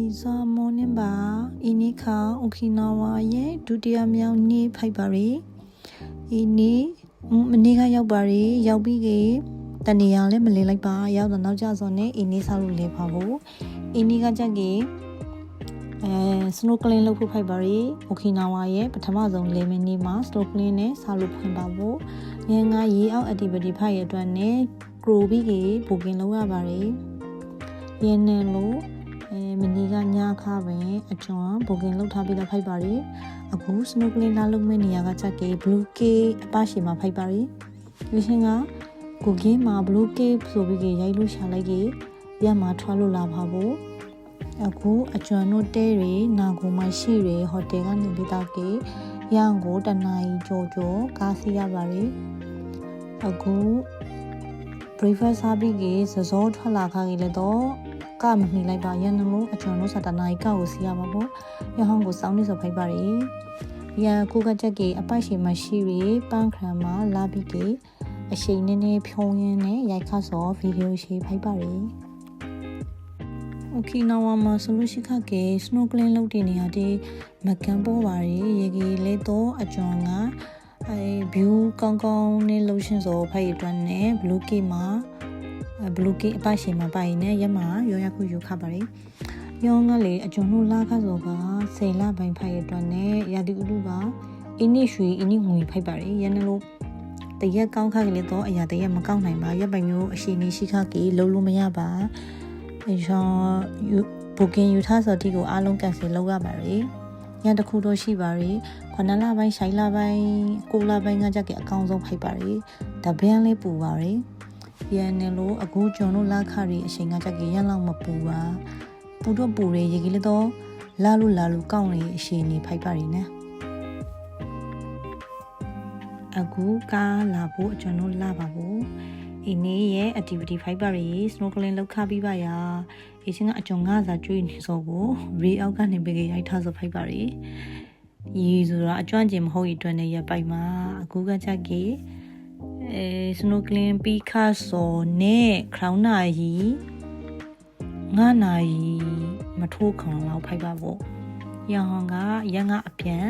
Lisa morning ba inika Okinawa ရဲ့ဒုတိယမြောက်နေ့ဖိုက်ပါရီဒီနေ့မနေ့ကရောက်ပါရီရောက်ပြီးကတနေရလည်းမလင်းလိုက်ပါရောက်တော့နောက်ကျစောနဲ့အင်းနေစားလို့လဲပါဘူးအင်းနေကကြက်ကsnorkeling လုပ်ဖို့ဖိုက်ပါရီ Okinawa ရဲ့ပထမဆုံးလေမင်းနေ့မှာ snorkeling နဲ့စားလို့ဖွင့်ပါဖို့ငငါရေအောက် activity ဖိုက်ရအတွက်နဲ့ crew ပြီးကဘူကင်လုပ်ရပါရီရင်းနေလို့မနီကညခါပဲအကျွမ်းဘူကင်လုပ်ထားပြီးတော့ဖိုက်ပါရီအခု snorkeling လာလုပ်မယ့်နေရာကကြက်က blue cave အပရှိမှာဖိုက်ပါရီဒီရှင်ကကိုကင်းမှာ blue cave ဆိုပြီးရိုက်လို့ရှာလိုက်ကြီးရမှာထွားလို့လာပါဖို့အခုအကျွမ်းတို့တဲတွေနာကိုမရှိတွေဟိုတယ်ကနေပြီးတော့ရန်ကိုတနာရီကြောကားစီးရပါရီအခု breakfast စားပြီးစစောထွက်လာခါကြီးလည်းတော့ကမနှိလိုက်ပါရန်လို့အကျွမ်းတို့စတနာရီကောက်ကိုစီးရပါဖို့ရဟောင်းကိုစောင်းနေဆိုဖိုက်ပါရီရန်ကိုကချက်ကအပိုက်ရှိမရှိရီပန်းခရမှာလာပြီးအရှိန်နေဖြုံးရင်းနဲ့ရိုက်ခတ်စောဗီဒီယိုရှိဖိုက်ပါရီOkinawa မှာဆိုလို့ရှိခက snorkeling လုပ်တဲ့နေရာဒီမကန်ပေါ်ပါရီရေကြီးလဲတော့အကျွမ်းကview ကောင်းကောင်းနဲ့လှုပ်ရှင်စောဖိုက်အတွက်နဲ့ blue cave မှာ blue cave အပရှိမှာပိုင်နဲ့ရမရောရခုယူခပါရီရောငါလေအကျွမ်းလို့လာခစောက10လပိုင်းဖိုက်အတွက်နဲ့ရာဒီဥလူကအင်းနေရွှေအင်းနေငွေဖိုက်ပါရီရန်လို့တရက်ကောင်းခကလေးတော့အရာတရက်မကောက်နိုင်ပါရပ်ပိုင်မျိုးအရှိနေရှိခကလုံးလို့မရပါဘူကင်ယူထားစောတိကိုအားလုံးကန်ဆယ်လုပ်ရပါရီညတစ်ခုတော့ရှိပါရီ9လပိုင်း6လပိုင်း9လပိုင်းကကြက်ကအကောင်းဆုံးဖိုက်ပါရီတပင်းလေးပူပါရီရန်နေလို့အခုကျွန်တော်လာခရီအချိန်ကကြက်ကရန်လောက်မပူပါပူတော့ပူရီရေကြီးလေးတော့လာလို့ကောင်းရီအချိန်နေဖိုက်ပါရီနဲ့အခုကားလာဖို့ကျွန်တော်လာပါဘူးဒီနေ့ရဲ့ activity fiber ရေ snorkeling လောက်ခပြီးပါရာအချင်းကအကြုံငါးစာကျွေးနေစောကို ray အောက်ကနေပေးရိုက်ထားစော fiber ရေရေဆိုတာအကျွမ်းကျင်မဟုတ်ရအတွက်နဲ့ရပိုက်မှာအခုကချက်ကြီးsnorkeling ပြီးခါစောနဲ့ crown နာရီ9နာရီမထိုးခေါင်လောက် fiber ပေါ့ရဟောင်းကရငါအပြန်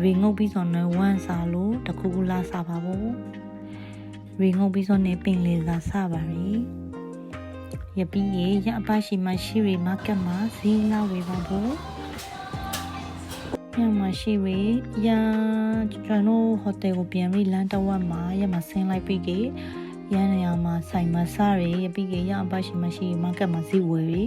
ရေငုတ်ပြီးစောနဲ့ဝမ်းစာလို့တခုခုလာစားပါပေါ့ရေငုတ်ပြီးစောနဲ့ပင်လေသာစပါရီရပြီးရအပရှိမရှိရီမာကတ်မှာဈေးလာဝေပါဖို့ညမရှိရီရကျွန်တော်ဟိုတယ်ကိုပြန်ပြီးလမ်းတဝက်မှာရမဆင်းလိုက်ပြီးရန်နေရာမှာဆိုင်မစားရီရပြီးရအပရှိမရှိမာကတ်မှာဈေးဝေရီ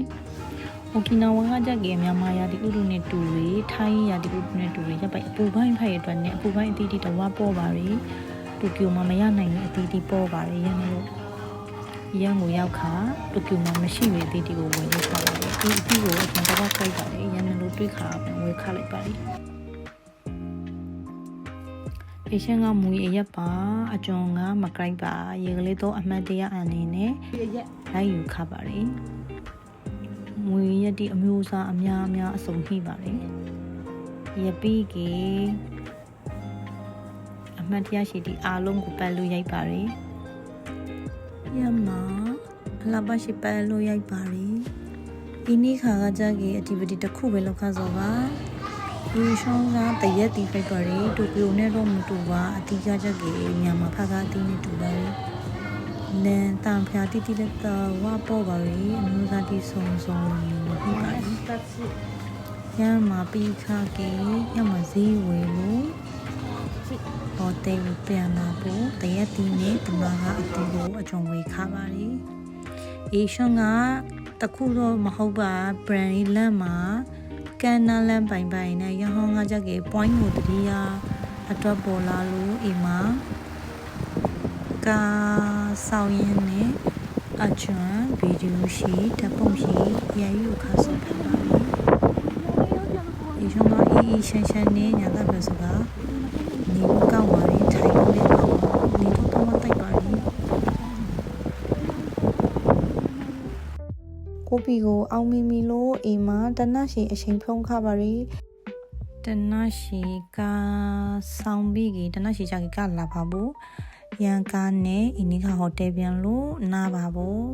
Okinawa ကကြက်ကြီးမြန်မာရာဒီဥရုနဲ့တူရီထိုင်းရာဒီဥရုနဲ့တူရီရပိုက်အပူပိုင်းဖိုက်အတွက်နဲ့အပူပိုင်းအတီးတီတဝါပေါ်ပါရီတိုကျိုမှာမရနိုင်တဲ့အတီးတီပေါ်ပါရီရန်လို့ရန်ကိုရောက်ခါတိုကျိုမှာမရှိတဲ့အတီးတီကိုဝင်လို့ပါရီဒီအတီးကိုအကျွန်တော်ကြိုက်ပါတယ်ရန်လို့တွေးခါပြန်ဝေခါလိုက်ပါရီအရှင်ကမူရရက်ပါအကျွန်းကမကြိုက်ပါရေကလေးတော့အမှတ်တရအနေနဲ့လိုက်ယူခါပါရီမွေရတီအမျိုးအစားအများအစုံရှိပါတယ်ရပြီးကအမှတ်တရရှိသည့်အားလုံးကိုပတ်လို့ရိုက်ပါရယ်ရမအလားပါရှိပတ်လို့ရိုက်ပါရယ်ဒီနေ့ခါကကြကြီး activity တစ်ခုပဲလောက်ခါစောပါဒီရှောင်းကတရက်တီဖိုက်ပါရယ်တိုကျိုနဲ့တော့မတူပါအတီးကြကြကြီးမြန်မာဖကအတီးနဲ့တူပါရယ်နန်တန်ဖျားတီလက်တော့ဝါပေါ်ပါရီအမျိုးသားတီဆုံလို့ပြပါရီရမပြီးခါကေရမဈေးဝယ်လို့ဟိုတယ်ပြန်လာဖို့တရက်တီနဲ့ဒီမှာကအတူကိုအကြုံဝေခါပါရီအေရှွန်ကတခုတော့မဟုတ်ပါ brand လမ်းမှာကန်နာလမ်းပိုင်နဲ့ရဟောင်းကကြကေ point ကိုတတိယအတွက်ပေါ်လာလို့အိမ်မှာကာဆောင်ရင်းနဲ့အချွန်ဗီဒီယိုရှိတပုံရှိရယူခါဆော့ဖပါရီဒီရှုံးကအေးရှန်ရှန်နဲ့ညာတာပဲဆိုတာနေကောက်ပါရီထိုင်လို့လည်းကောက်ပါနေတော့မတိုက်ပါရီကိုပီကိုအောင်မီလို့အိမ်မှာတနရှိအချိန်ဖုံးခပါရီတနရှိကဆောင်ပြီးတနရှိချကလာပါဘူးရန်ကားနဲ့အင်းနီခါဟိုတယ်ပြန်လို့နားပါဖို့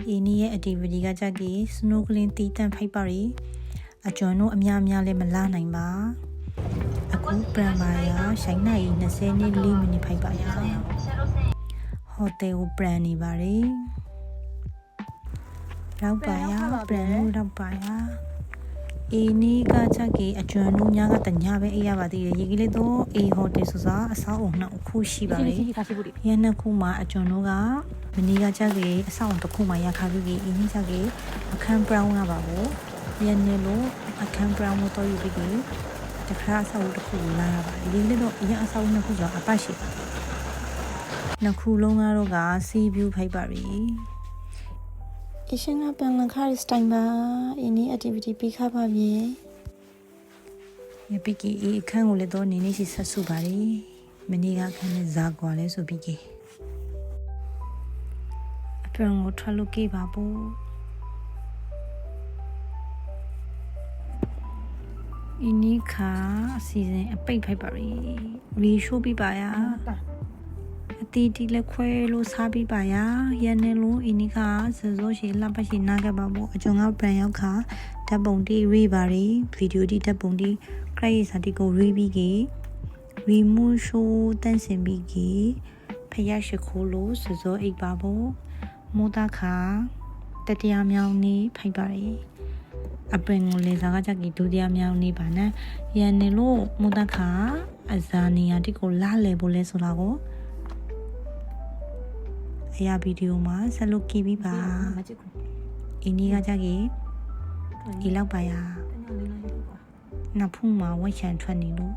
ဒီနေ့ရဲ့ activity ကကြကြီး snorkeling တီးတန့်ဖိုက်ပါရီအကျွန်တို့အများလည်းမလာနိုင်ပါအခုပြန်ပါရရှိုင်းနိုင်24မိနစ်ဖိုက်ပါရဟိုတယ်ကိုပြန်နေပါရီရောက်ပါရပြန်လို့ရောက်ပါရအေးနီကကြကြီးအကျွန်တို့ညကတညပဲအေးရပါသေးတယ်ရေကြီးလေးတော့အေးဟိုတယ်ဆိုစားအဆောက်အုံနှစ်ခုရှိပါလေရန်နှစ်ခုမှာအကျွန်တို့ကမနီကကြကြီးအဆောက်အုံတစ်ခုမှာရခါပြီးအေးနီကြကြီးအခန်း brown ရပါဘူးရန်နေလို့အခန်း brown ကိုတော့ယူပြီးတခါအဆောက်အုံတစ်ခုလာရပါရေလေးတော့အရင်အဆောက်အုံနှစ်ခုကျော်အပတ်ရှိပါနှစ်ခုလုံးကတော့က sea view ဖိုက်ပါရီအရှင်ကပန်လန်ခါရစတိုင်ပါအင်းဒီ activity ပြီးခါပါပြီရပီကီအခန်းကိုလည်းတော့နေနေစီဆက်စုပါရီမနေ့ကခန်းနဲ့ဇာကွာလဲဆိုပြီးကီအပန်ကိုထွက်လို့ကေးပါဘူးအင်းဒီခါအစီအစဉ်အပိတ်ဖိုက်ပါရီရီရှိုးပြပါရအတီတီလက်ခွဲလို့စားပြီးပါရရန်နေလို့အင်းဒီခါစစောရှိလှပရှိနာခဲ့ပါဘူးအကျွန်ကပန်ရောက်ခါဓာတ်ပုံတီရီပါရီဗီဒီယိုတီဓာတ်ပုံတီခရိုက်စာတီကိုရီပြီးကီရီမူရှိုးတန်းစင်ပြီးကီဖယားရှိခိုးလို့စစောအိပ်ပါဘူးမိုးသားခါတတရားမြောင်းနေဖိုက်ပါရီအပင်ကိုလေစားကကြကီဒုတိယမြောင်းနေပါနဲ့ရန်နေလို့မိုးသားခါအဇာနီယာတီကိုလာလေဖို့လဲဆိုတာကိုအရာဗီဒီယိုမှာဆက်လုပ်ကြည့်ပြီးပါအင်းဒီကကြကြီးဒီလောက်ပါရနောက်ဖုံးမှာဝိုက်ချန်ထွက်နေလို့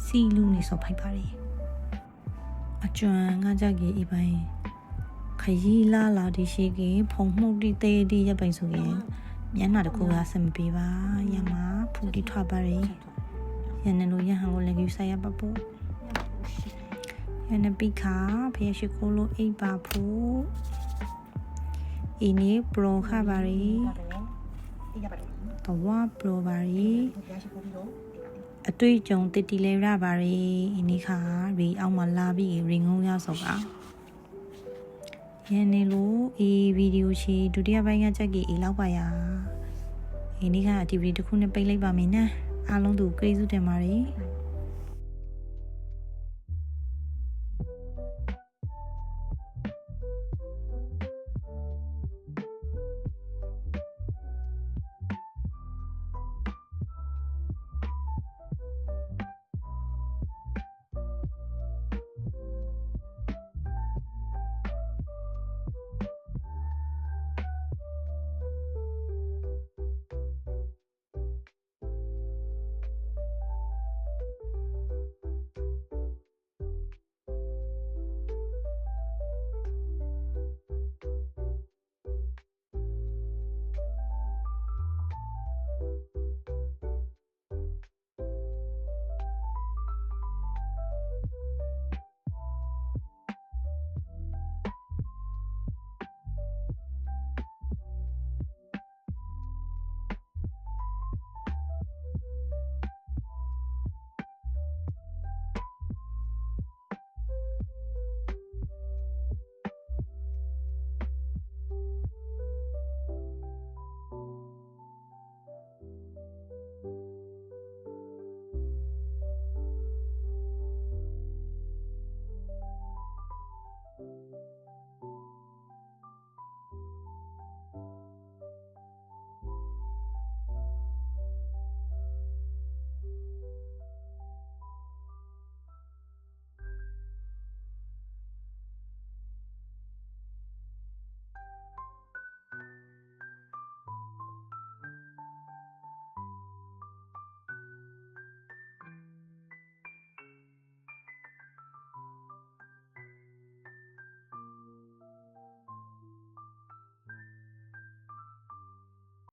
စီလူနေစောဖိုက်ပါရီအကျွမ်းကကြကြီးအပိုင်းခရီးလာဒီရှိကဖုံမှုတ်တီတေးတီရပိုင်ဆိုရင်မျက်နှာတစ်ခုကစမပေးပါရမဖူတီထွက်ပါရီရန်နေလို့ရဟန်ကိုလည်းယူဆိုင်ရပါဖို့ရနပိခါဖျက်ရှိခိုးလို့အိပ်ပါဖို့အင်းဒီပရိုခါပါရီတော့ဝါပရိုပါရီအတွေ့အကြုံတတိလဲရပါရီအင်းဒီခါရီအောင်မလာပြီးရီငုံရဆောက်ကရန်နေလို့အေးဗီဒီယိုရှိဒုတိယပိုင်းကကြက်ကီလောက်ပါရအင်းဒီခါ activity တစ်ခုနဲ့ပိတ်လိုက်ပါမယ်နော်အားလုံးသူကျေးဇူးတင်ပါတယ်